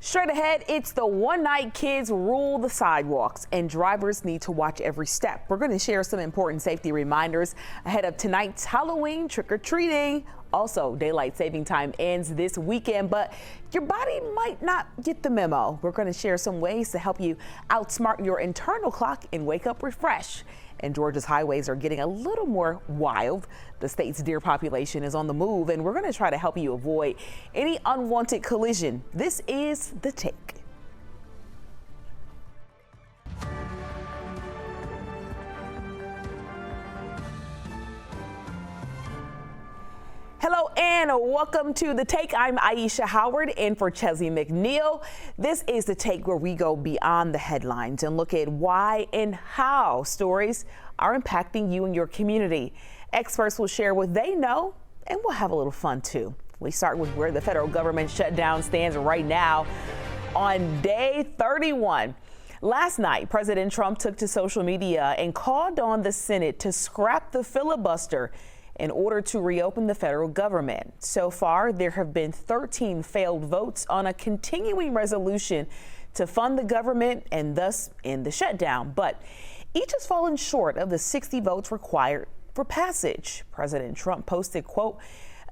Straight ahead, it's the one night kids rule the sidewalks and drivers need to watch every step. We're going to share some important safety reminders ahead of tonight's Halloween trick-or-treating. Also, daylight saving time ends this weekend, but your body might not get the memo. We're going to share some ways to help you outsmart your internal clock and wake up refreshed. And Georgia's highways are getting a little more wild. The state's deer population is on the move, and we're going to try to help you avoid any unwanted collision. This is The Take. Hello and welcome to The Take. I'm Aisha Howard in for Chesley McNeil. This is The Take, where we go beyond the headlines and look at why and how stories are impacting you and your community. Experts will share what they know, and we'll have a little fun too. We start with where the federal government shutdown stands right now on day 31. Last night, President Trump took to social media and called on the Senate to scrap the filibuster in order to reopen the federal government. So far, there have been 13 failed votes on a continuing resolution to fund the government and thus end the shutdown. But each has fallen short of the 60 votes required for passage. President Trump posted, quote,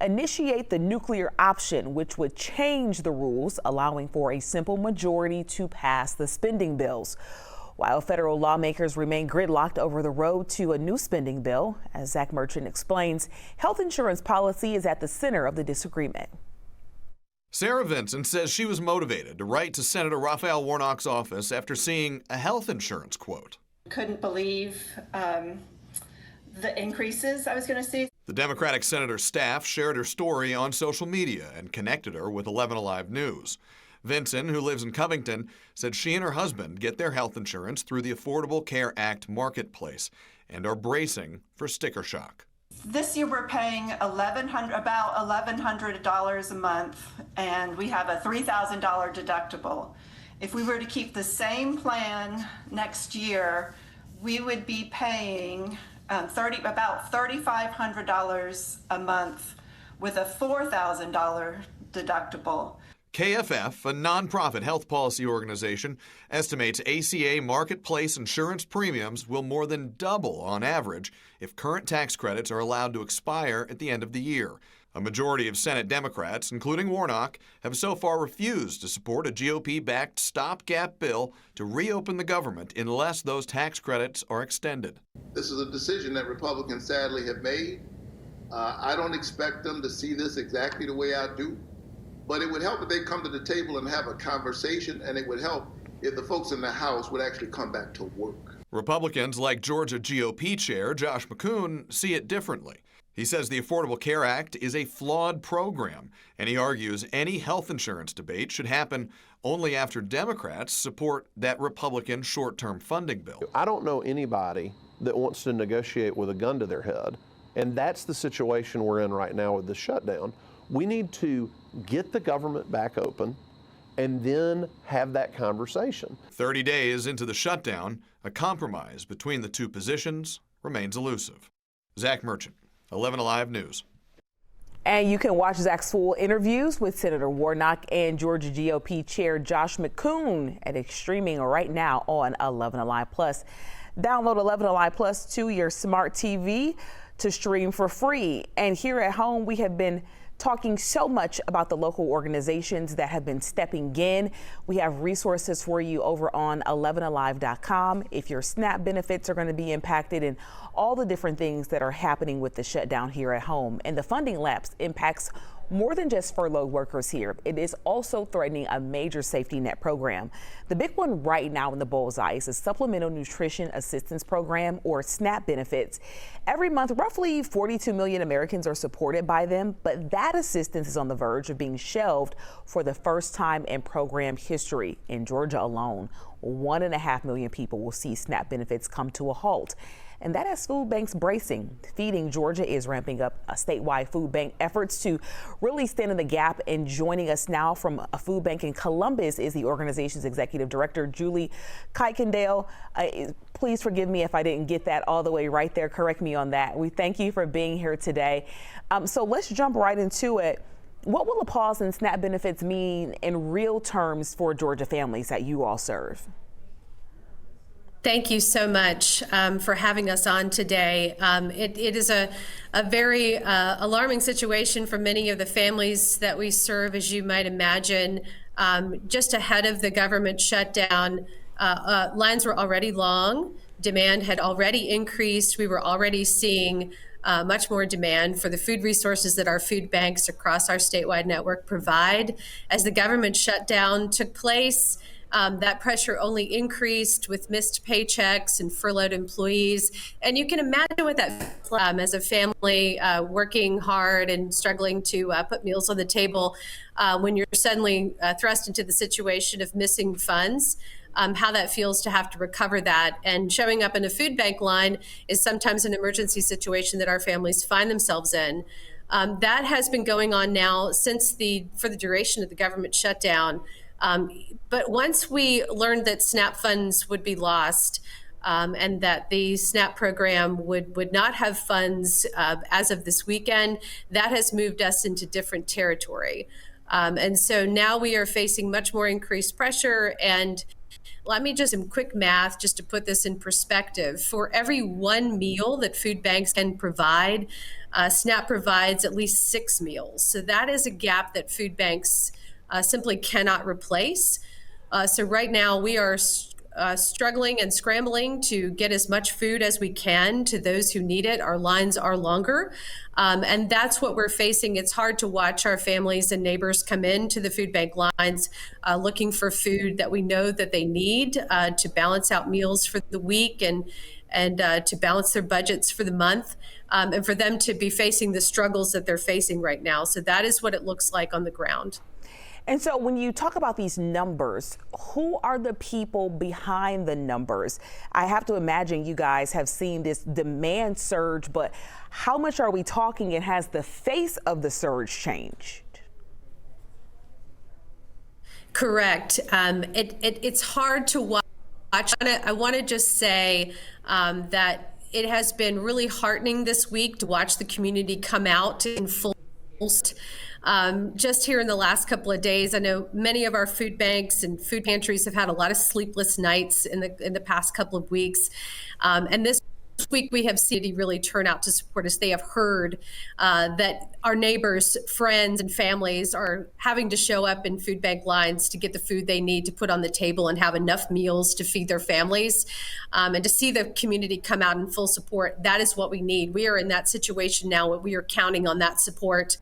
"Initiate the nuclear option, which would change the rules, allowing for a simple majority to pass the spending bills." While federal lawmakers remain gridlocked over the road to a new spending bill, as Zach Merchant explains, health insurance policy is at the center of the disagreement. Sarah Vincent says she was motivated to write to Senator Raphael Warnock's office after seeing a health insurance quote. Couldn't believe the increases I was going to see. The Democratic senator's staff shared her story on social media and connected her with 11Alive News. Vincent, who lives in Covington, said she and her husband get their health insurance through the Affordable Care Act marketplace and are bracing for sticker shock. This year we're paying about $1,100 a month, and we have a $3,000 deductible. If we were to keep the same plan next year, we would be paying about $3,500 a month with a $4,000 deductible. KFF, a nonprofit health policy organization, estimates ACA marketplace insurance premiums will more than double on average if current tax credits are allowed to expire at the end of the year. A majority of Senate Democrats, including Warnock, have so far refused to support a GOP-backed stopgap bill to reopen the government unless those tax credits are extended. This is a decision that Republicans sadly have made. I don't expect them to see this exactly the way I do. But it would help if they come to the table and have a conversation, and it would help if the folks in the House would actually come back to work. Republicans like Georgia GOP Chair Josh McCoon see it differently. He says the Affordable Care Act is a flawed program, and he argues any health insurance debate should happen only after Democrats support that Republican short-term funding bill. I don't know anybody that wants to negotiate with a gun to their head, and that's the situation we're in right now with the shutdown. We need to get the government back open and then have that conversation. 30 days into the shutdown, a compromise between the two positions remains elusive. Zach Merchant, 11Alive News. And you can watch Zach's full interviews with Senator Warnock and Georgia GOP Chair Josh McCoon at streaming right now on 11Alive Plus. Download 11Alive Plus to your smart TV to stream for free. And here at home, we have been talking so much about the local organizations that have been stepping in. We have resources for you over on 11alive.com if your SNAP benefits are going to be impacted and all the different things that are happening with the shutdown here at home. And the funding lapse impacts more than just furloughed workers here. It is also threatening a major safety net program. The big one right now in the bullseye is the Supplemental Nutrition Assistance Program, or SNAP benefits. Every month, roughly 42 million Americans are supported by them, but that assistance is on the verge of being shelved for the first time in program history. In Georgia alone, 1.5 million people will see SNAP benefits come to a halt. And that has food banks bracing. Feeding Georgia is ramping up a statewide food bank efforts to really stand in the gap. And joining us now from a food bank in Columbus is the organization's executive director, Julie Kuykendall. Please forgive me if I didn't get that all the way right there. Correct me on that. We thank you for being here today. So let's jump right into it. What will a pause in SNAP benefits mean in real terms for Georgia families that you all serve? Thank you so much for having us on today. It is a very alarming situation for many of the families that we serve, as you might imagine. Just ahead of the government shutdown, lines were already long. Demand had already increased. We were already seeing much more demand for the food resources that our food banks across our statewide network provide. As the government shutdown took place, that pressure only increased with missed paychecks and furloughed employees. And you can imagine what that as a family working hard and struggling to put meals on the table when you're suddenly thrust into the situation of missing funds. How that feels to have to recover that. And showing up in a food bank line is sometimes an emergency situation that our families find themselves in. That has been going on now for the duration of the government shutdown. But once we learned that SNAP funds would be lost and that the SNAP program would not have funds as of this weekend, that has moved us into different territory. And so now we are facing much more increased pressure. And let me just some quick math just to put this in perspective. For every one meal that food banks can provide, SNAP provides at least 6 meals. So that is a gap that food banks simply cannot replace. So right now we are struggling and scrambling to get as much food as we can to those who need it. Our lines are longer. And that's what we're facing. It's hard to watch our families and neighbors come into the food bank lines looking for food that we know that they need to balance out meals for the week and to balance their budgets for the month, and for them to be facing the struggles that they're facing right now. So that is what it looks like on the ground. And so when you talk about these numbers, who are the people behind the numbers? I have to imagine you guys have seen this demand surge, but how much are we talking, and has the face of the surge changed? Correct. It's hard to watch. I want to just say that it has been really heartening this week to watch the community come out in full. Just here in the last couple of days, I know many of our food banks and food pantries have had a lot of sleepless nights in the past couple of weeks. And this week we have seen it really turn out to support us. They have heard that our neighbors, friends, and families are having to show up in food bank lines to get the food they need to put on the table and have enough meals to feed their families. And to see the community come out in full support, that is what we need. We are in that situation now where we are counting on that support.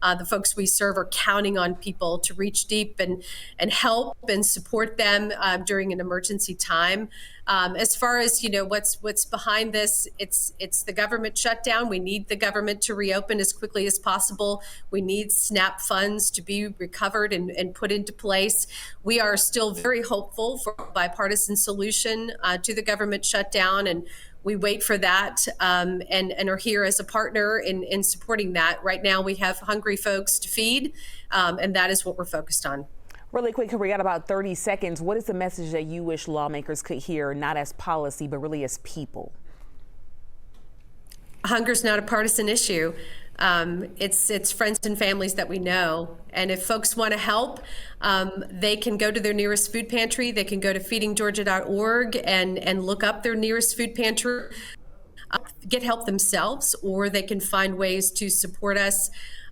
The folks we serve are counting on people to reach deep and help and support them during an emergency time. As far as what's behind this, it's the government shutdown. We need the government to reopen as quickly as possible. We need SNAP funds to be recovered and put into place. We are still very hopeful for a bipartisan solution to the government shutdown, and we wait for that and are here as a partner in supporting that. Right now, we have hungry folks to feed, and that is what we're focused on. Really quick, we got about 30 seconds. What is the message that you wish lawmakers could hear, not as policy, but really as people? Hunger is not a partisan issue. It's friends and families that we know. And if folks want to help, they can go to their nearest food pantry. They can go to feedinggeorgia.org and look up their nearest food pantry, get help themselves, or they can find ways to support us.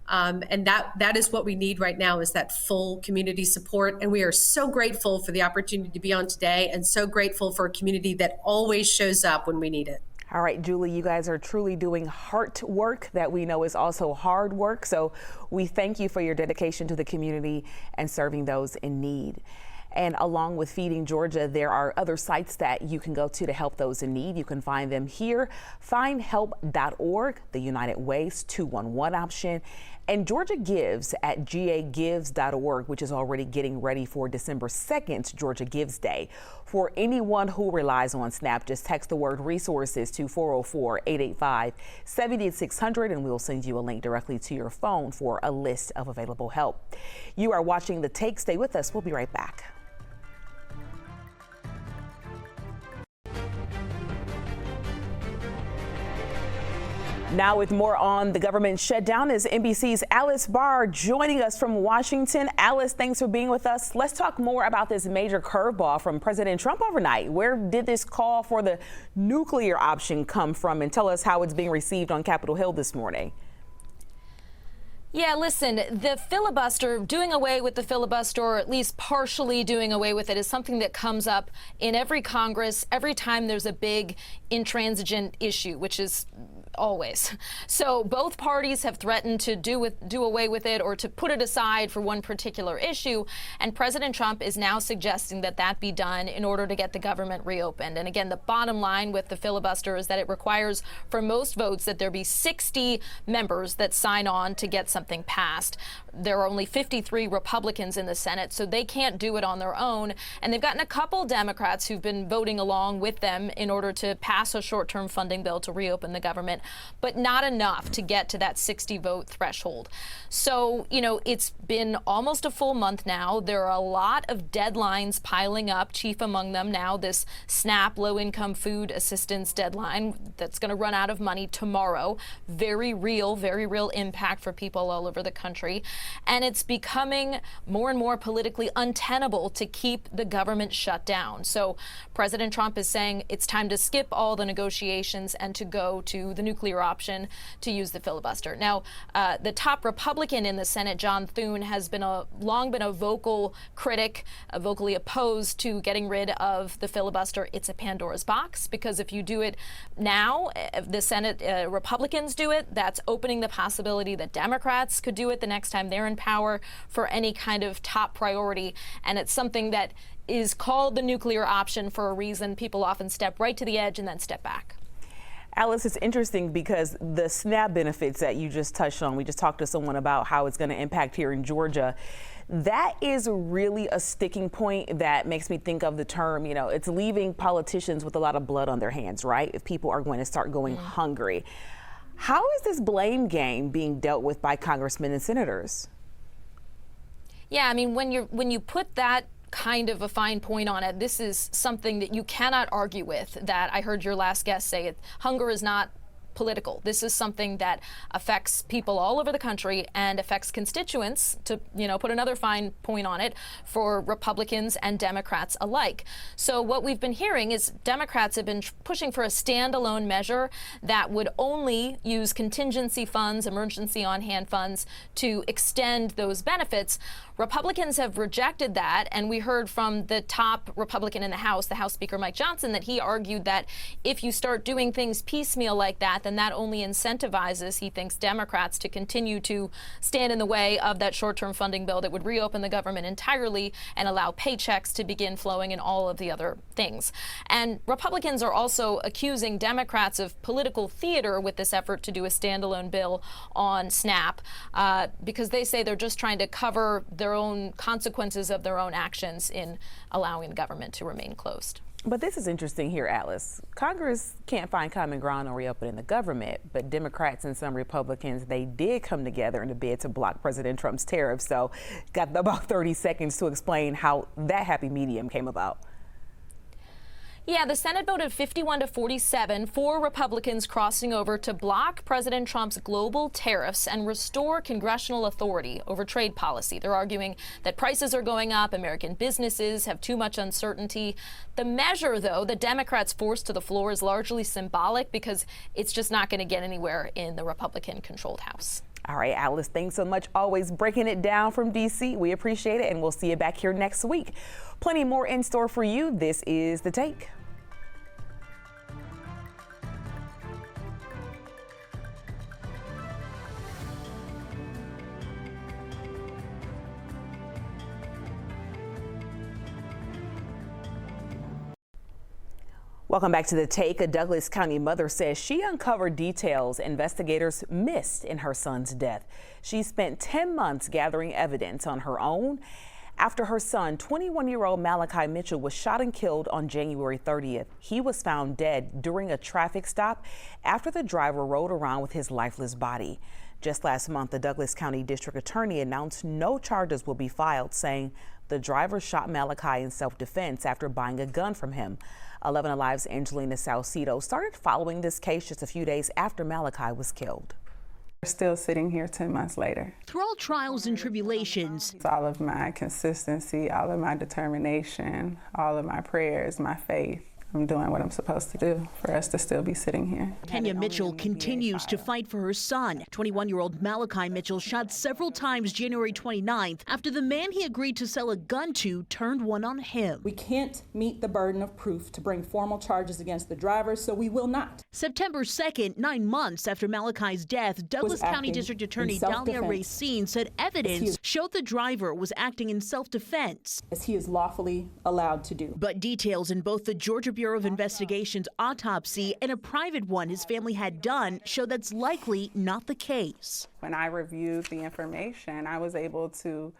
And that is what we need right now, is that full community support. And we are so grateful for the opportunity to be on today, and so grateful for a community that always shows up when we need it. All right, Julie, you guys are truly doing heart work that we know is also hard work. So we thank you for your dedication to the community and serving those in need. And along with Feeding Georgia, there are other sites that you can go to help those in need. You can find them here. Findhelp.org, the United Way's 211 option, and Georgia Gives at gagives.org, which is already getting ready for December 2nd, Georgia Gives Day. For anyone who relies on SNAP, just text the word resources to 404-885-7600, and we'll send you a link directly to your phone for a list of available help. You are watching The Take. Stay with us. We'll be right back. Now with more on the government shutdown is NBC's Alice Barr joining us from Washington. Alice, thanks for being with us. Let's talk more about this major curveball from President Trump overnight. Where did this call for the nuclear option come from? And tell us how it's being received on Capitol Hill this morning. Yeah, listen, the filibuster, doing away with the filibuster, or at least partially doing away with it, is something that comes up in every Congress every time there's a big intransigent issue, which is always. So both parties have threatened to do away with it or to put it aside for one particular issue. And President Trump is now suggesting that that be done in order to get the government reopened. And again, the bottom line with the filibuster is that it requires for most votes that there be 60 members that sign on to get something passed. There are only 53 Republicans in the Senate, so they can't do it on their own. And they've gotten a couple Democrats who've been voting along with them in order to pass a short-term funding bill to reopen the government, but not enough to get to that 60 vote threshold. So, you know, it's been almost a full month now. There are a lot of deadlines piling up, chief among them now this SNAP low-income food assistance deadline that's going to run out of money tomorrow. Very real impact for people all over the country. And it's becoming more and more politically untenable to keep the government shut down. So President Trump is saying it's time to skip all the negotiations and to go to the nuclear option to use the filibuster. Now, the top Republican in the Senate, John Thune, has long been a vocal critic, vocally opposed to getting rid of the filibuster. It's a Pandora's box, because if you do it now, if the Senate Republicans do it, that's opening the possibility that Democrats could do it the next time they're in power for any kind of top priority. And it's something that is called the nuclear option for a reason. People often step right to the edge and then step back. Alice, it's interesting because the SNAP benefits that you just touched on, we just talked to someone about how it's going to impact here in Georgia. That is really a sticking point that makes me think of the term, you know, it's leaving politicians with a lot of blood on their hands, right? If people are going to start going hungry. How is this blame game being dealt with by congressmen and senators? Yeah, I mean, when you put that kind of a fine point on it, this is something that you cannot argue with. That I heard your last guest say, hunger is not political. This is something that affects people all over the country and affects constituents, to, you know, put another fine point on it, for Republicans and Democrats alike. So what we've been hearing is Democrats have been pushing for a standalone measure that would only use contingency funds, emergency on-hand funds, to extend those benefits. Republicans have rejected that, and we heard from the top Republican in the House Speaker Mike Johnson, that he argued that if you start doing things piecemeal like that, then that only incentivizes, he thinks, Democrats to continue to stand in the way of that short-term funding bill that would reopen the government entirely and allow paychecks to begin flowing and all of the other things. And Republicans are also accusing Democrats of political theater with this effort to do a standalone bill on SNAP, because they say they're just trying to cover their own consequences of their own actions in allowing the government to remain closed. But this is interesting here, Alice. Congress can't find common ground on reopening the government, but Democrats and some Republicans, they did come together in a bid to block President Trump's tariffs. So got about 30 seconds to explain how that happy medium came about. Yeah, the Senate voted 51-47 for Republicans crossing over to block President Trump's global tariffs and restore congressional authority over trade policy. They're arguing that prices are going up, American businesses have too much uncertainty. The measure, though, the Democrats forced to the floor is largely symbolic, because it's just not going to get anywhere in the Republican-controlled House. All right, Alice, thanks so much. Always breaking it down from D.C. We appreciate it, and we'll see you back here next week. Plenty more in store for you. This is The Take. Welcome back to The Take. A Douglas County mother says she uncovered details investigators missed in her son's death. She spent 10 months gathering evidence on her own after her son, 21-year-old Malachi Mitchell, was shot and killed on January 30th. He was found dead during a traffic stop after the driver rode around with his lifeless body. Just last month, the Douglas County District Attorney announced no charges will be filed, saying The driver shot Malachi in self-defense after buying a gun from him. 11Alive's Angelina Salcido started following this case just a few days after Malachi was killed. We're still sitting here 10 months later. Through all trials and tribulations, It's all of my consistency, all of my determination, all of my prayers, my faith. I'm doing what I'm supposed to do for us to still be sitting here. Kenya Mitchell continues to fight for her son. 21-year-old Malachi Mitchell shot several times January 29th after the man he agreed to sell a gun to turned one on him. We can't meet the burden of proof to bring formal charges against the driver, so we will not. September 2nd, 9 months after Malachi's death, Douglas County District Attorney Dahlia Racine said evidence showed the driver was acting in self-defense, as he is lawfully allowed to do. but details in both the Georgia Bureau of Investigation's autopsy and a private one his family had done show that's likely not the case. When I reviewed the information, I was able to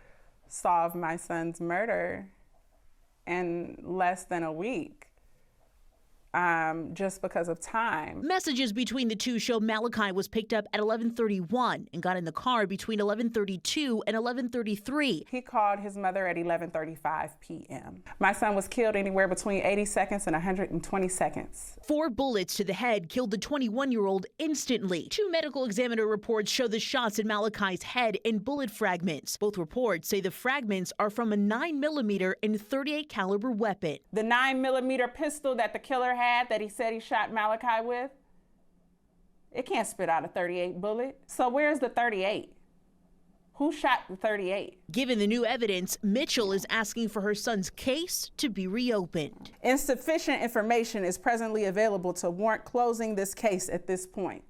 solve my son's murder in less than a week. Just because of time. Messages between the two show Malachi was picked up at 11:31 and got in the car between 11:32 and 11:33. He called his mother at 11:35 p.m. My son was killed anywhere between 80 seconds and 120 seconds. 4 bullets to the head killed the 21-year-old instantly. 2 medical examiner reports show the shots in Malachi's head and bullet fragments. Both reports say the fragments are from a 9mm and .38 caliber weapon. The 9mm pistol that the killer had that he said he shot Malachi with, it can't spit out a .38 bullet. So where's the .38? Who shot the .38? Given the new evidence, Mitchell is asking for her son's case to be reopened. Insufficient information is presently available to warrant closing this case at this point.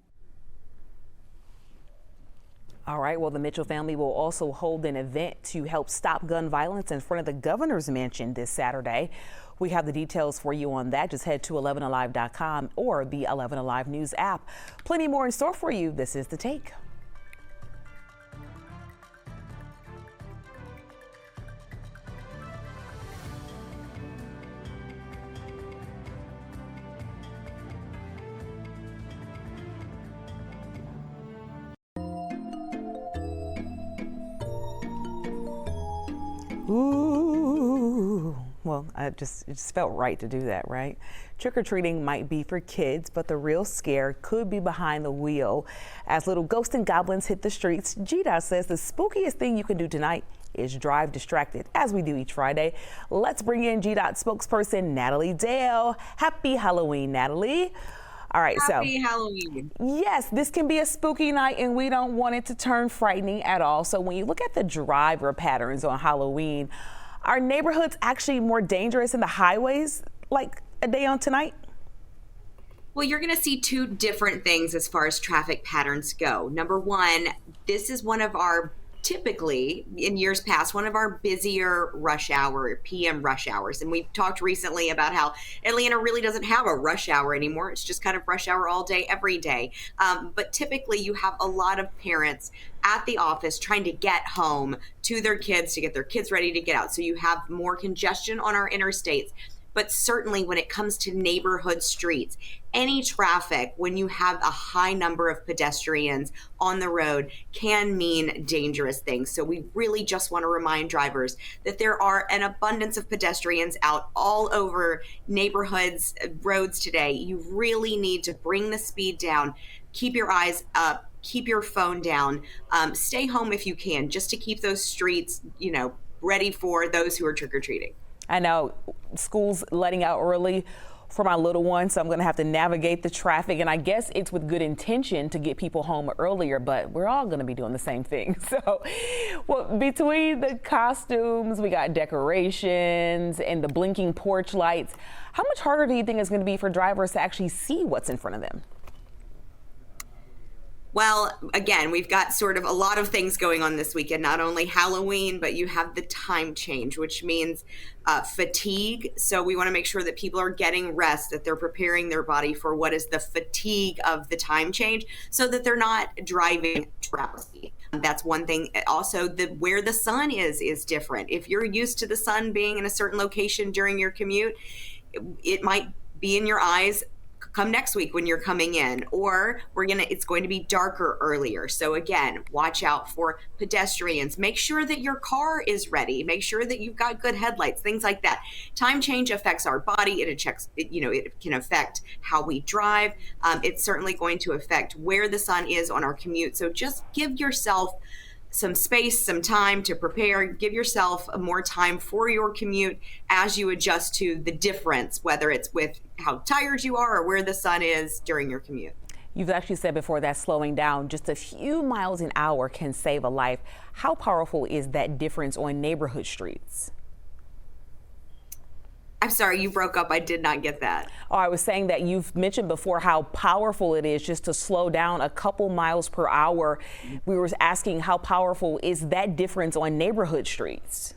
All right, well, the Mitchell family will also hold an event to help stop gun violence in front of the governor's mansion this Saturday. We have the details for you on that. Just head to 11alive.com or the 11Alive News app. Plenty more in store for you. This is The Take. Ooh. Well, it just felt right to do that, right? Trick-or-treating might be for kids, but the real scare could be behind the wheel. As little ghosts and goblins hit the streets, GDOT says the spookiest thing you can do tonight is drive distracted, as we do each Friday. Let's bring in GDOT spokesperson Natalie Dale. Happy Halloween, Natalie. All right, Happy Halloween. Yes, this can be a spooky night and we don't want it to turn frightening at all. So when you look at the driver patterns on Halloween, are neighborhoods actually more dangerous than the highways like a day on tonight? Well, you're going to see 2 different things as far as traffic patterns go. Number one, this is one of our, typically in years past, one of our busier rush hour, PM rush hours. And we've talked recently about how Atlanta really doesn't have a rush hour anymore. It's just kind of rush hour all day, every day. But typically you have a lot of parents at the office trying to get home to their kids, to get their kids ready to get out. So you have more congestion on our interstates. But certainly when it comes to neighborhood streets, any traffic, when you have a high number of pedestrians on the road, can mean dangerous things. So we really just want to remind drivers that there are an abundance of pedestrians out all over neighborhoods, roads today. You really need to bring the speed down, keep your eyes up, keep your phone down, stay home if you can, just to keep those streets, ready for those who are trick-or-treating. I know school's letting out early for my little one, so I'm going to have to navigate the traffic. And I guess it's with good intention to get people home earlier, but we're all going to be doing the same thing. So, well, between the costumes, we got decorations and the blinking porch lights. How much harder do you think it's going to be for drivers to actually see what's in front of them? Well, again, we've got sort of a lot of things going on this weekend, not only Halloween, but you have the time change, which means fatigue. So we want to make sure that people are getting rest, that they're preparing their body for what is the fatigue of the time change so that they're not driving drowsy. That's one thing. Also, where the sun is different. If you're used to the sun being in a certain location during your commute, it might be in your eyes come next week when you're coming in, or it's going to be darker earlier. So again, watch out for pedestrians. Make sure that your car is ready. Make sure that you've got good headlights, things like that. Time change affects our body. It can affect how we drive. It's certainly going to affect where the sun is on our commute. So just give yourself some space, some time to prepare. Give yourself more time for your commute as you adjust to the difference, whether it's with how tired you are or where the sun is during your commute. You've actually said before that slowing down just a few miles an hour can save a life. How powerful is that difference on neighborhood streets? I'm sorry, you broke up. I did not get that. Oh, I was saying that you've mentioned before how powerful it is just to slow down a couple miles per hour. We were asking how powerful is that difference on neighborhood streets?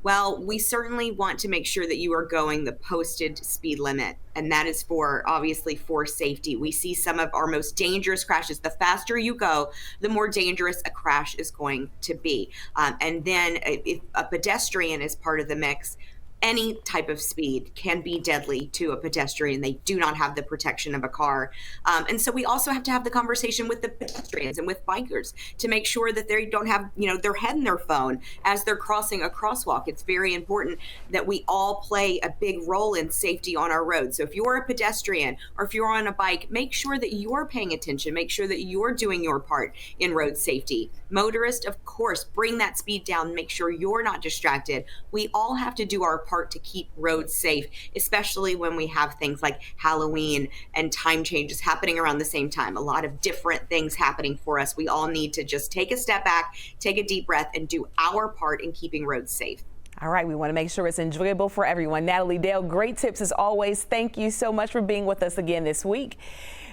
Well, we certainly want to make sure that you are going the posted speed limit, and that is obviously for safety. We see some of our most dangerous crashes. The faster you go, the more dangerous a crash is going to be. And then if a pedestrian is part of the mix, any type of speed can be deadly to a pedestrian. They do not have the protection of a car. And so we also have to have the conversation with the pedestrians and with bikers to make sure that they don't have, their head in their phone as they're crossing a crosswalk. It's very important that we all play a big role in safety on our roads. So if you're a pedestrian or if you're on a bike, make sure that you're paying attention. Make sure that you're doing your part in road safety. Motorists, of course, bring that speed down. Make sure you're not distracted. We all have to do our part to keep roads safe, especially when we have things like Halloween and time changes happening around the same time. A lot of different things happening for us. We all need to just take a step back, take a deep breath, and do our part in keeping roads safe. All right, we want to make sure it's enjoyable for everyone. Natalie Dale, great tips as always. Thank you so much for being with us again this week.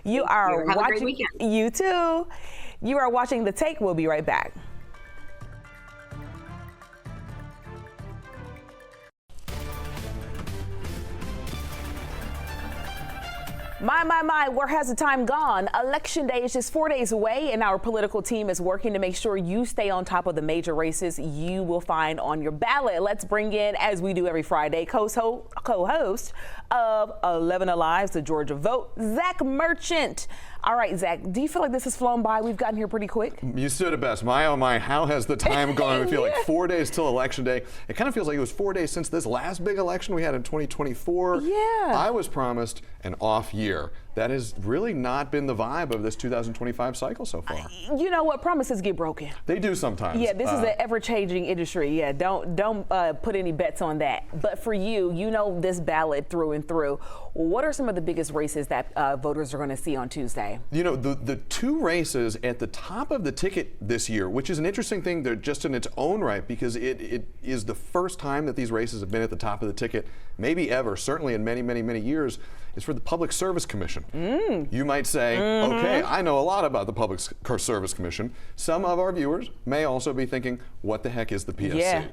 You are Have watching. a great weekend. You too. You are watching The Take. We'll be right back. My, where has the time gone? Election day is just 4 days away, and our political team is working to make sure you stay on top of the major races you will find on your ballot. Let's bring in, as we do every Friday, co-host of 11Alive, the Georgia Vote, Zach Merchant. All right, Zach, do you feel like this has flown by? We've gotten here pretty quick. You stood it best. My, oh my, how has the time gone? We feel like 4 days till Election Day. It kind of feels like it was 4 days since this last big election we had in 2024. Yeah. I was promised an off year. That has really not been the vibe of this 2025 cycle so far. You know what? Promises get broken. They do sometimes. Yeah, this is an ever-changing industry. Yeah, don't put any bets on that. But for you, you know this ballot through and through. What are some of the biggest races that voters are going to see on Tuesday? You know, the two races at the top of the ticket this year, which is an interesting thing, they're just in its own right, because it is the first time that these races have been at the top of the ticket, maybe ever, certainly in many, many, many years, is for the Public Service Commission. You might say, okay, I know a lot about the Public Service Commission. Some of our viewers may also be thinking, what the heck is the PSC? Yeah.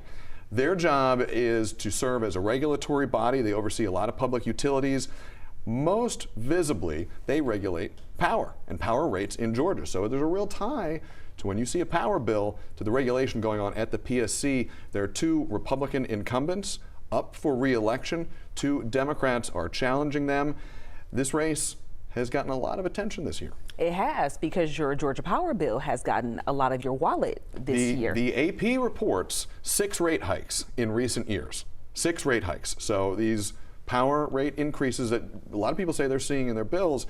Their job is to serve as a regulatory body. They oversee a lot of public utilities. Most visibly, they regulate power and power rates in Georgia. So there's a real tie to when you see a power bill to the regulation going on at the PSC. There are two Republican incumbents up for re-election. Two Democrats are challenging them. This race has gotten a lot of attention this year. It has, because your Georgia Power bill has gotten a lot of your wallet this year. The AP reports 6 rate hikes in recent years. 6 rate hikes. So these power rate increases that a lot of people say they're seeing in their bills,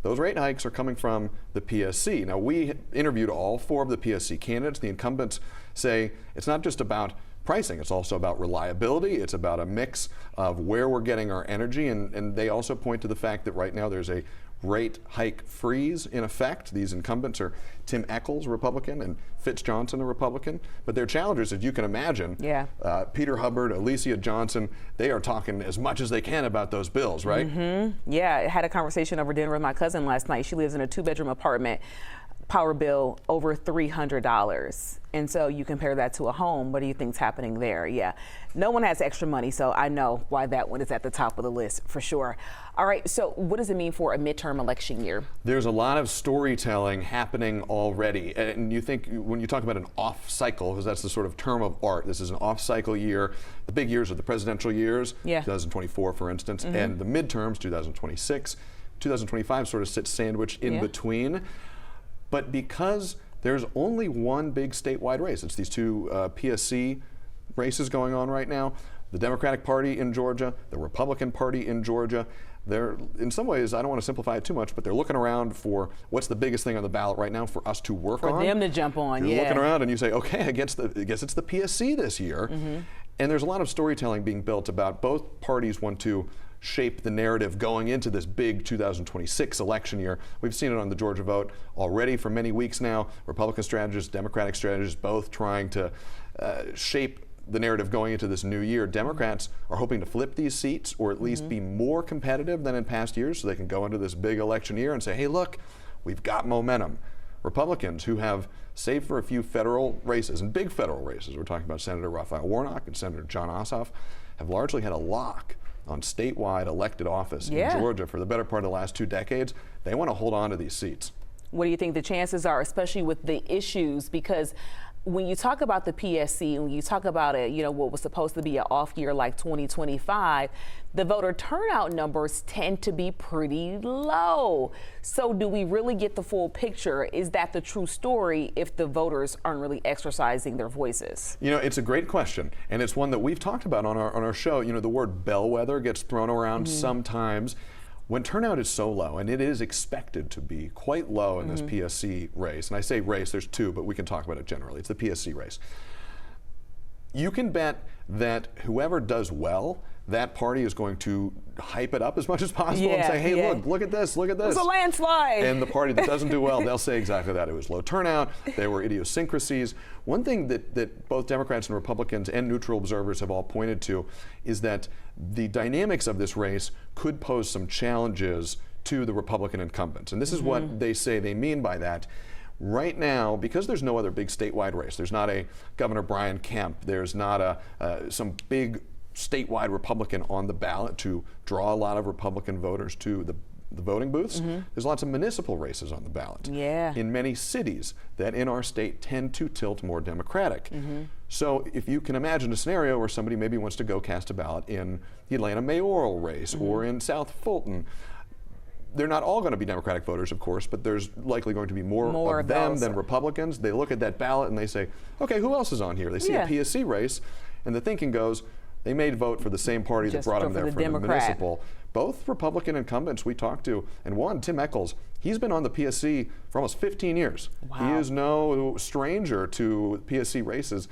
those rate hikes are coming from the PSC. Now, we interviewed all 4 of the PSC candidates. The incumbents say it's not just about pricing, it's also about reliability, it's about a mix of where we're getting our energy, and they also point to the fact that right now there's a rate hike freeze in effect. These incumbents are Tim Echols, Republican, and Fitz Johnson, a Republican. But their challengers, as you can imagine, Peter Hubbard, Alicia Johnson, they are talking as much as they can about those bills, right? Yeah, I had a conversation over dinner with my cousin last night. She lives in a 2-bedroom apartment. power bill over $300. And so you compare that to a home. What do you think's happening there? Yeah, no one has extra money, so I know why that one is at the top of the list for sure. All right, so what does it mean for a midterm election year? There's a lot of storytelling happening already. And you think when you talk about an off cycle, because that's the sort of term of art, this is an off cycle year. The big years are the presidential years, 2024, for instance, and the midterms, 2026. 2025 sort of sits sandwiched in between. But because there's only one big statewide race, it's these two PSC races going on right now, the Democratic Party in Georgia, the Republican Party in Georgia, they're, in some ways, I don't want to simplify it too much, but they're looking around for what's the biggest thing on the ballot right now for us to work on. For them to jump on, You're looking around and you say, okay, I guess it's the PSC this year. And there's a lot of storytelling being built about both parties want to shape the narrative going into this big 2026 election year. We've seen it on the Georgia vote already for many weeks now. Republican strategists, Democratic strategists, both trying to shape the narrative going into this new year. Democrats are hoping to flip these seats or at least be more competitive than in past years so they can go into this big election year and say, hey, look, we've got momentum. Republicans who have, save for a few federal races and big federal races, we're talking about Senator Raphael Warnock and Senator John Ossoff, have largely had a lock on statewide elected office in Georgia for the better part of the last 2 decades. They want to hold on to these seats. What do you think the chances are, especially with the issues? Because when you talk about the PSC, when you talk about it, you know, what was supposed to be an off year like 2025, the voter turnout numbers tend to be pretty low. So do we really get the full picture? Is that the true story if the voters aren't really exercising their voices? You know, it's a great question, and it's one that we've talked about on our show. You know, the word bellwether gets thrown around sometimes. When turnout is so low, and it is expected to be quite low in this PSC race, and I say race, there's two, but we can talk about it generally. It's the PSC race. You can bet that whoever does well, that party is going to hype it up as much as possible and say, hey, look at this, look at this. It's a landslide. And the party that doesn't do well, they'll say exactly that. It was low turnout, there were idiosyncrasies. One thing that both Democrats and Republicans and neutral observers have all pointed to is that the dynamics of this race could pose some challenges to the Republican incumbents. And this is what they say they mean by that. Right now, because there's no other big statewide race, there's not a Governor Brian Kemp, there's not some big statewide Republican on the ballot to draw a lot of Republican voters to the voting booths. There's lots of municipal races on the ballot in many cities that in our state tend to tilt more Democratic. So if you can imagine a scenario where somebody maybe wants to go cast a ballot in the Atlanta mayoral race or in South Fulton, they're not all going to be Democratic voters, of course, but there's likely going to be more of them than Republicans. They look at that ballot and they say, okay, who else is on here? They see a PSC race, and the thinking goes, they may vote for the same party that brought them there for the municipal. Both Republican incumbents we talked to, and one, Tim Echols, he's been on the PSC for almost 15 years. He is no stranger to PSC races.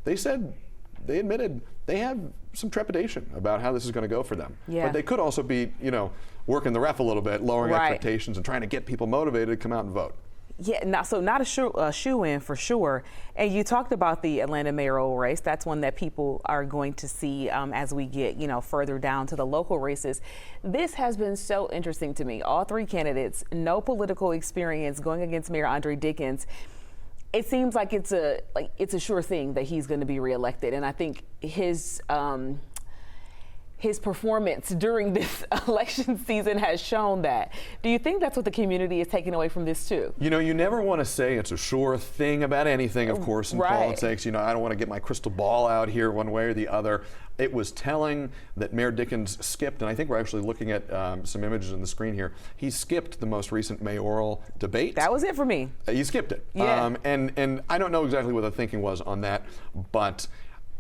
They admitted they have some trepidation about how this is going to go for them. But they could also be, you know, working the ref a little bit, lowering expectations and trying to get people motivated to come out and vote. Yeah, not a shoe-in for sure. And you talked about the Atlanta mayoral race. That's one that people are going to see as we get, you know, further down to the local races. This has been so interesting to me. All three candidates, no political experience, going against Mayor Andre Dickens. It seems like it's a sure thing that he's going to be reelected, and I think his performance during this election season has shown that. Do you think that's what the community is taking away from this too? You know, you never want to say it's a sure thing about anything, of course, in politics. You know, I don't want to get my crystal ball out here one way or the other. It was telling that Mayor Dickens skipped, and I think we're actually looking at some images on the screen here. He skipped the most recent mayoral debate. That was it for me. He skipped it. And I don't know exactly what the thinking was on that, but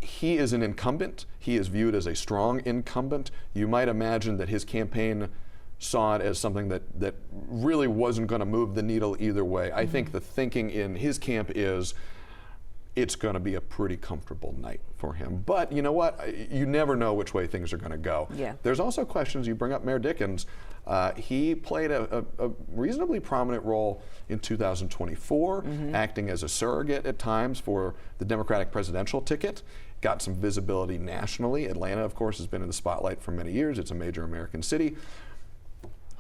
he is an incumbent. He is viewed as a strong incumbent. You might imagine that his campaign saw it as something that really wasn't going to move the needle either way. I think the thinking in his camp is it's going to be a pretty comfortable night for him. But you know what? You never know which way things are going to go. There's also questions. You bring up Mayor Dickens. He played a reasonably prominent role in 2024, acting as a surrogate at times for the Democratic presidential ticket. Got some visibility nationally. Atlanta, of course, has been in the spotlight for many years. It's a major American city.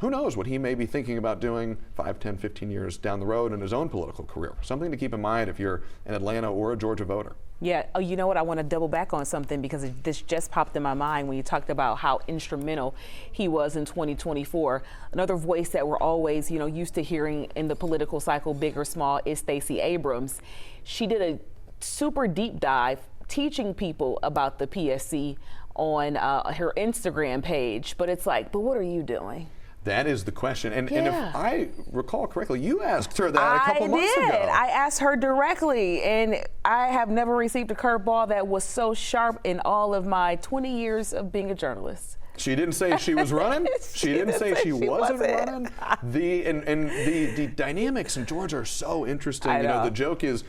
who knows what he may be thinking about doing 5, 10, 15 years down the road in his own political career. Something to keep in mind if you're an Atlanta or a Georgia voter. Yeah. Oh, you know what? I want to double back on something because this just popped in my mind when you talked about how instrumental he was in 2024. Another voice that we're always, used to hearing in the political cycle, big or small, is Stacey Abrams. She did a super deep dive teaching people about the PSC on her Instagram page. But it's like, but what are you doing? That is the question. And if I recall correctly, you asked her that a couple months ago. I asked her directly, and I have never received a curveball that was so sharp in all of my 20 years of being a journalist. She didn't say she was running. She didn't say she wasn't running. The dynamics in Georgia are so interesting. The joke is,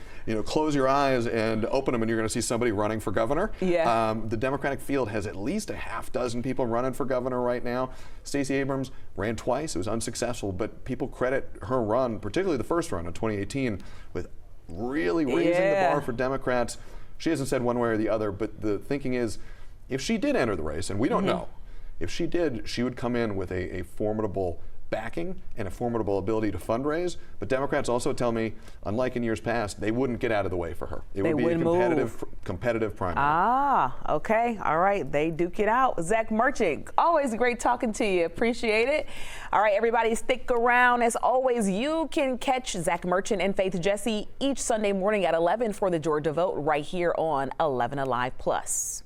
close your eyes and open them and you're going to see somebody running for governor. Yeah. The Democratic field has at least a half dozen people running for governor right now. Stacey Abrams ran twice. It was unsuccessful, but people credit her run, particularly the first run in 2018, with really raising the bar for Democrats. She hasn't said one way or the other, but the thinking is if she did enter the race, and we don't know, if she did, she would come in with a formidable backing and a formidable ability to fundraise. But Democrats also tell me, unlike in years past, they wouldn't get out of the way for her. It would be a competitive primary. Ah, okay. All right. They duke it out. Zach Merchant, always great talking to you. Appreciate it. All right, everybody, stick around. As always, you can catch Zach Merchant and Faith Jesse each Sunday morning at 11 for the Georgia Vote right here on 11Alive Plus.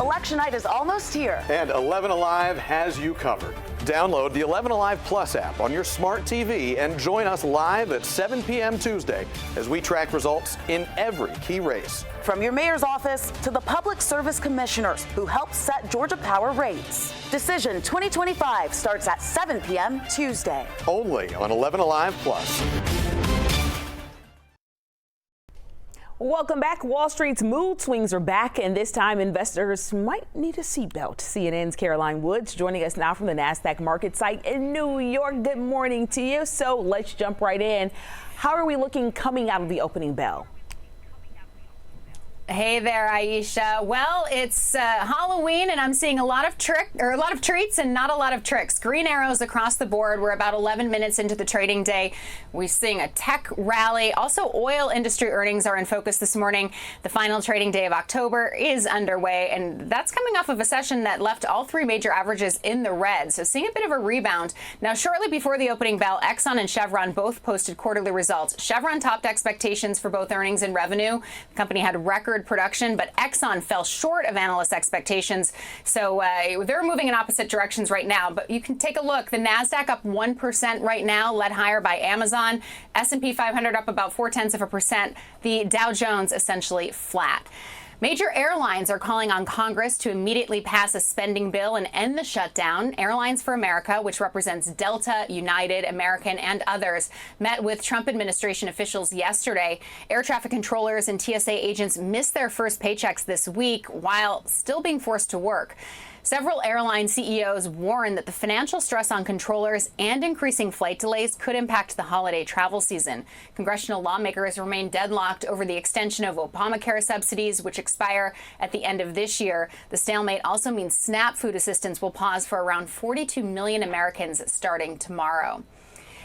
Election night is almost here. And 11Alive has you covered. Download the 11Alive Plus app on your smart TV and join us live at 7 p.m. Tuesday as we track results in every key race. From your mayor's office to the public service commissioners who help set Georgia Power rates. Decision 2025 starts at 7 p.m. Tuesday. Only on 11Alive Plus. Welcome back. Wall Street's mood swings are back, and this time investors might need a seatbelt. CNN's Caroline Woods joining us now from the NASDAQ market site in New York. Good morning to you. So let's jump right in. How are we looking coming out of the opening bell? Hey there, Aisha. Well, it's Halloween, and I'm seeing a lot of treats and not a lot of tricks. Green arrows across the board. We're about 11 minutes into the trading day. We're seeing a tech rally. Also, oil industry earnings are in focus this morning. The final trading day of October is underway, and that's coming off of a session that left all three major averages in the red. So seeing a bit of a rebound. Now, shortly before the opening bell, Exxon and Chevron both posted quarterly results. Chevron topped expectations for both earnings and revenue. The company had record production, but Exxon fell short of analyst expectations. So they're moving in opposite directions right now. But you can take a look. The NASDAQ up 1% right now, led higher by Amazon. S&P 500 up about 0.4%. The Dow Jones essentially flat. Major airlines are calling on Congress to immediately pass a spending bill and end the shutdown. Airlines for America, which represents Delta, United, American, and others, met with Trump administration officials yesterday. Air traffic controllers and TSA agents missed their first paychecks this week while still being forced to work. Several airline CEOs warn that the financial stress on controllers and increasing flight delays could impact the holiday travel season. Congressional lawmakers remain deadlocked over the extension of Obamacare subsidies, which expire at the end of this year. The stalemate also means SNAP food assistance will pause for around 42 million Americans starting tomorrow.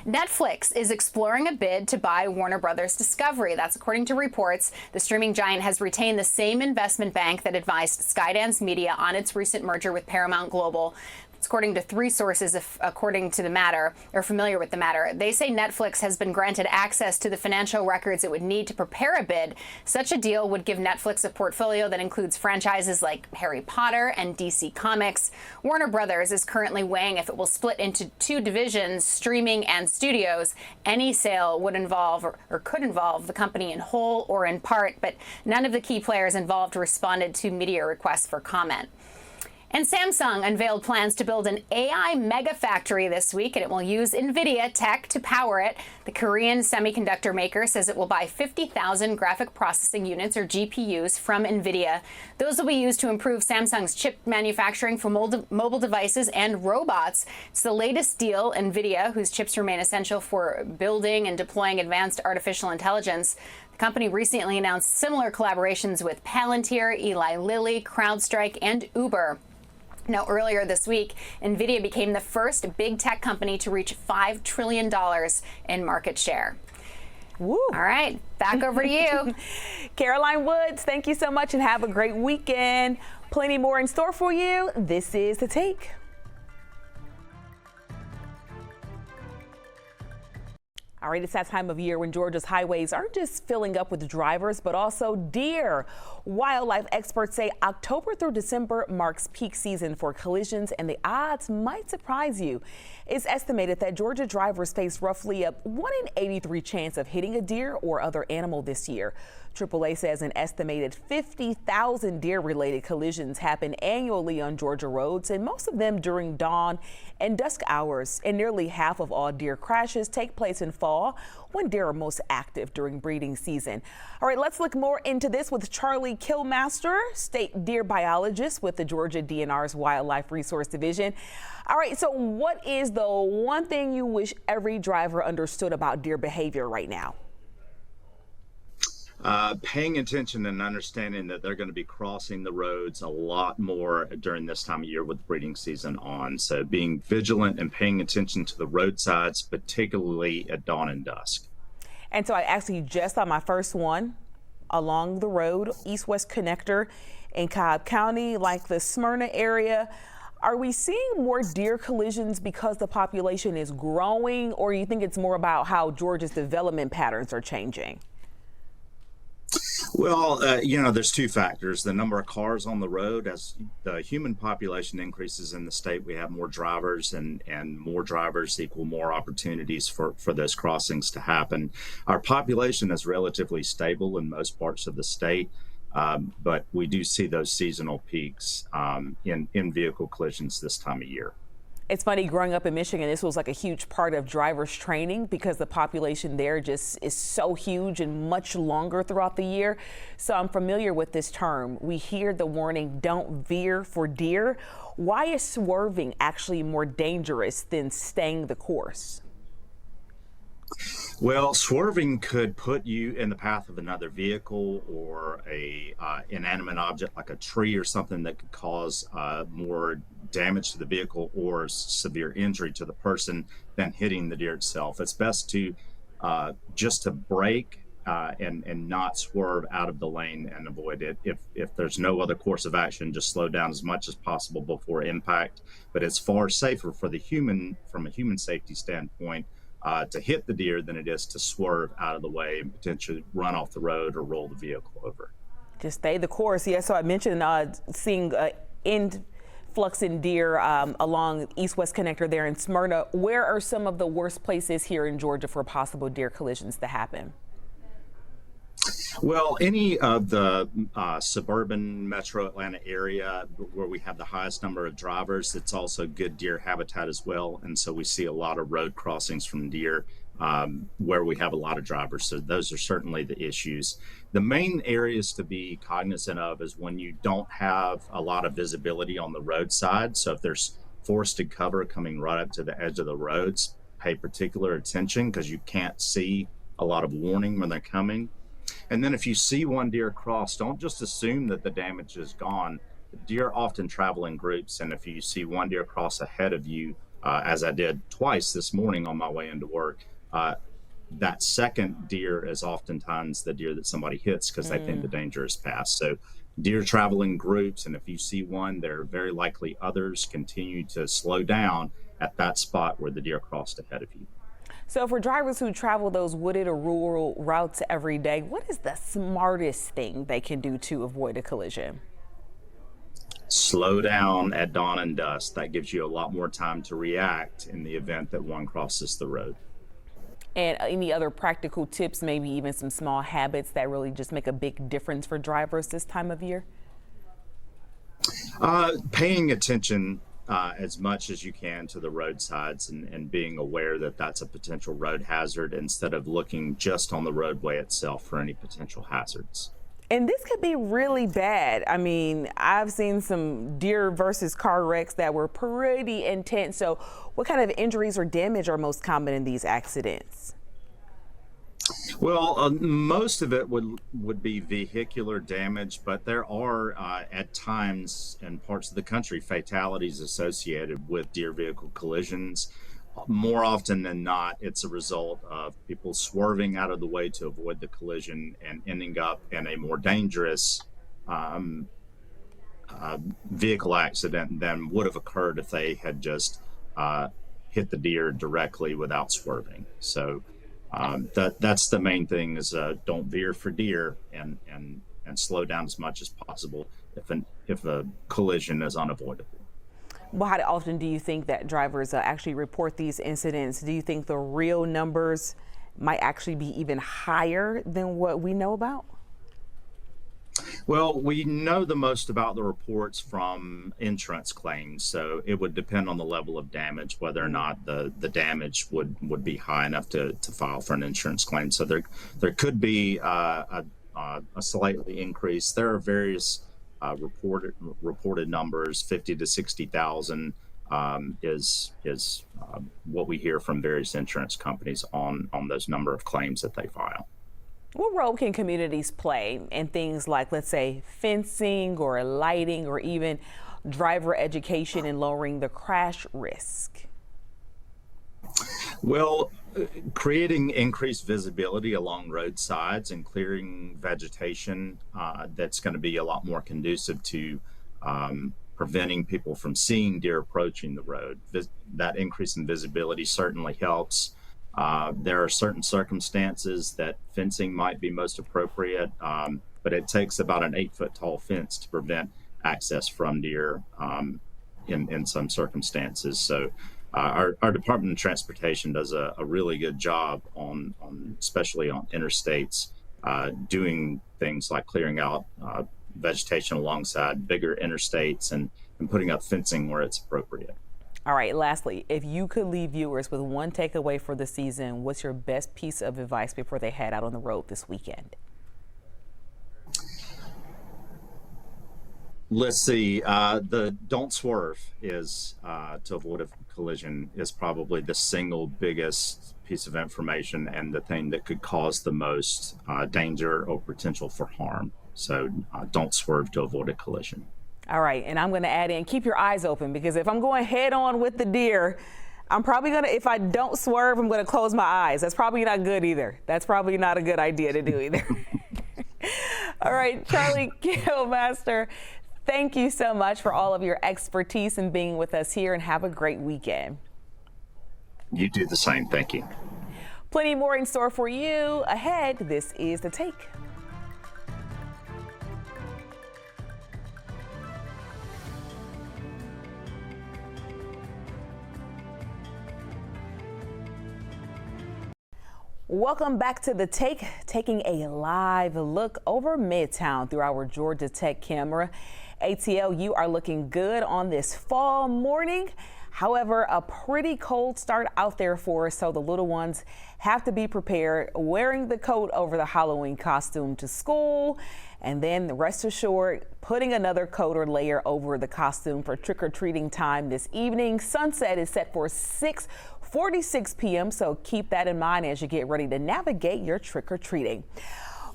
Netflix is exploring a bid to buy Warner Brothers Discovery. That's according to reports. The streaming giant has retained the same investment bank that advised Skydance Media on its recent merger with Paramount Global. It's according to three sources, according to the matter, or familiar with the matter. They say Netflix has been granted access to the financial records it would need to prepare a bid. Such a deal would give Netflix a portfolio that includes franchises like Harry Potter and DC Comics. Warner Brothers is currently weighing if it will split into two divisions, streaming and studios. Any sale would involve or could involve the company in whole or in part, but none of the key players involved responded to media requests for comment. And Samsung unveiled plans to build an AI mega factory this week, and it will use NVIDIA tech to power it. The Korean semiconductor maker says it will buy 50,000 graphic processing units, or GPUs, from NVIDIA. Those will be used to improve Samsung's chip manufacturing for mobile devices and robots. It's the latest deal. NVIDIA, whose chips remain essential for building and deploying advanced artificial intelligence. The company recently announced similar collaborations with Palantir, Eli Lilly, CrowdStrike, and Uber. Now, earlier this week, NVIDIA became the first big tech company to reach $5 trillion in market share. Woo. All right, back over to you. Caroline Woods, thank you so much and have a great weekend. Plenty more in store for you. This is The Take. All right, it's that time of year when Georgia's highways aren't just filling up with drivers, but also deer. Wildlife experts say October through December marks peak season for collisions, and the odds might surprise you. It's estimated that Georgia drivers face roughly a 1 in 83 chance of hitting a deer or other animal this year. AAA says an estimated 50,000 deer-related collisions happen annually on Georgia roads, and most of them during dawn and dusk hours. And nearly half of all deer crashes take place in fall, when deer are most active during breeding season. All right, let's look more into this with Charlie Killmaster, state deer biologist with the Georgia DNR's Wildlife Resource Division. All right, so what is the one thing you wish every driver understood about deer behavior right now? Paying attention and understanding that they're going to be crossing the roads a lot more during this time of year with breeding season on. So being vigilant and paying attention to the roadsides, particularly at dawn and dusk. And so I actually just saw my first one along the road, east-west connector in Cobb County, like the Smyrna area. Are we seeing more deer collisions because the population is growing, or you think it's more about how Georgia's development patterns are changing? Well, there's two factors. The number of cars on the road. As the human population increases in the state, we have more drivers, and more drivers equal more opportunities for those crossings to happen. Our population is relatively stable in most parts of the state, but we do see those seasonal peaks in vehicle collisions this time of year. It's funny, growing up in Michigan, this was like a huge part of drivers training because the population there just is so huge and much longer throughout the year. So I'm familiar with this term. We hear the warning, don't veer for deer. Why is swerving actually more dangerous than staying the course? Well, swerving could put you in the path of another vehicle or a inanimate object like a tree or something that could cause more damage to the vehicle or severe injury to the person than hitting the deer itself. It's best to just to brake and not swerve out of the lane and avoid it. If there's no other course of action, just slow down as much as possible before impact. But it's far safer for the human, from a human safety standpoint, to hit the deer than it is to swerve out of the way and potentially run off the road or roll the vehicle over. Just stay the course. Yeah, so I mentioned seeing influx in deer along east-west connector there in Smyrna. Where are some of the worst places here in Georgia for possible deer collisions to happen? Well, any of the suburban metro Atlanta area where we have the highest number of drivers, it's also good deer habitat as well. And so we see a lot of road crossings from deer where we have a lot of drivers. So those are certainly the issues. The main areas to be cognizant of is when you don't have a lot of visibility on the roadside. So if there's forested cover coming right up to the edge of the roads, pay particular attention because you can't see a lot of warning when they're coming. And then if you see one deer cross, don't just assume that the damage is gone. Deer often travel in groups, and if you see one deer cross ahead of you, as I did twice this morning on my way into work, that second deer is oftentimes the deer that somebody hits because they think the danger is past. So deer travel in groups, and if you see one, there are very likely others. Continue to slow down at that spot where the deer crossed ahead of you. So for drivers who travel those wooded or rural routes every day, what is the smartest thing they can do to avoid a collision? Slow down at dawn and dusk. That gives you a lot more time to react in the event that one crosses the road. And any other practical tips, maybe even some small habits that really just make a big difference for drivers this time of year? Paying attention as much as you can to the roadsides and being aware that that's a potential road hazard instead of looking just on the roadway itself for any potential hazards. And this could be really bad. I mean, I've seen some deer versus car wrecks that were pretty intense. So what kind of injuries or damage are most common in these accidents? Well, most of it would be vehicular damage, but there are at times in parts of the country fatalities associated with deer vehicle collisions. More often than not, it's a result of people swerving out of the way to avoid the collision and ending up in a more dangerous vehicle accident than would have occurred if they had just hit the deer directly without swerving. So that's the main thing is don't veer for deer and slow down as much as possible if a collision is unavoidable. Well, how often do you think that drivers actually report these incidents? Do you think the real numbers might actually be even higher than what we know about? Well, we know the most about the reports from insurance claims, so it would depend on the level of damage, whether or not the damage would be high enough to file for an insurance claim. So there could be a slightly increase. There are various reported numbers. 50 to 60,000 is what we hear from various insurance companies on those number of claims that they file. What role can communities play in things like, let's say, fencing or lighting or even driver education in lowering the crash risk? Well, creating increased visibility along roadsides and clearing vegetation that's going to be a lot more conducive to preventing people from seeing deer approaching the road. That increase in visibility certainly helps. There are certain circumstances that fencing might be most appropriate, but it takes about an 8-foot tall fence to prevent access from deer in some circumstances. So our Department of Transportation does a really good job on especially on interstates, doing things like clearing out vegetation alongside bigger interstates and putting up fencing where it's appropriate. All right, lastly, if you could leave viewers with one takeaway for the season, what's your best piece of advice before they head out on the road this weekend? Let's see, the don't swerve is to avoid a collision is probably the single biggest piece of information and the thing that could cause the most danger or potential for harm. So don't swerve to avoid a collision. All right, and I'm going to add in, keep your eyes open, because if I'm going head on with the deer, I'm probably going to, if I don't swerve, I'm going to close my eyes. That's probably not good either. That's probably not a good idea to do either. All right, Charlie Killmaster, thank you so much for all of your expertise and being with us here, and have a great weekend. You do the same. Thank you. Plenty more in store for you ahead. This is The Take. Welcome back to The Take, taking a live look over Midtown through our Georgia Tech camera. ATL, you are looking good on this fall morning. However, a pretty cold start out there for us, so the little ones have to be prepared, wearing the coat over the Halloween costume to school, and then rest assured, putting another coat or layer over the costume for trick-or-treating time this evening. Sunset is set for 6:46 p.m., so keep that in mind as you get ready to navigate your trick-or-treating.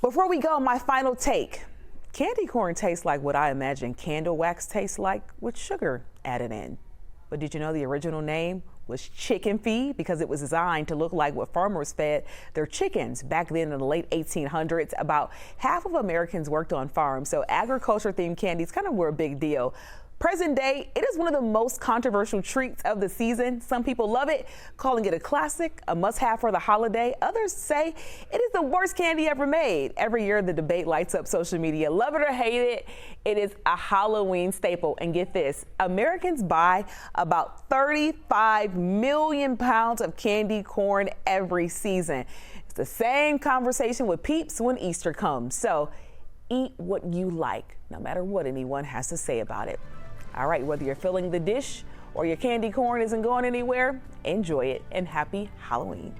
Before we go, my final take. Candy corn tastes like what I imagine candle wax tastes like, with sugar added in. But did you know the original name was chicken feed because it was designed to look like what farmers fed their chickens back then in the late 1800s. About half of Americans worked on farms, so agriculture-themed candies kind of were a big deal. Present day, it is one of the most controversial treats of the season. Some people love it, calling it a classic, a must-have for the holiday. Others say it is the worst candy ever made. Every year, the debate lights up social media. Love it or hate it, it is a Halloween staple. And get this, Americans buy about 35 million pounds of candy corn every season. It's the same conversation with peeps when Easter comes. So eat what you like, no matter what anyone has to say about it. All right, whether you're filling the dish or your candy corn isn't going anywhere, enjoy it, and happy Halloween.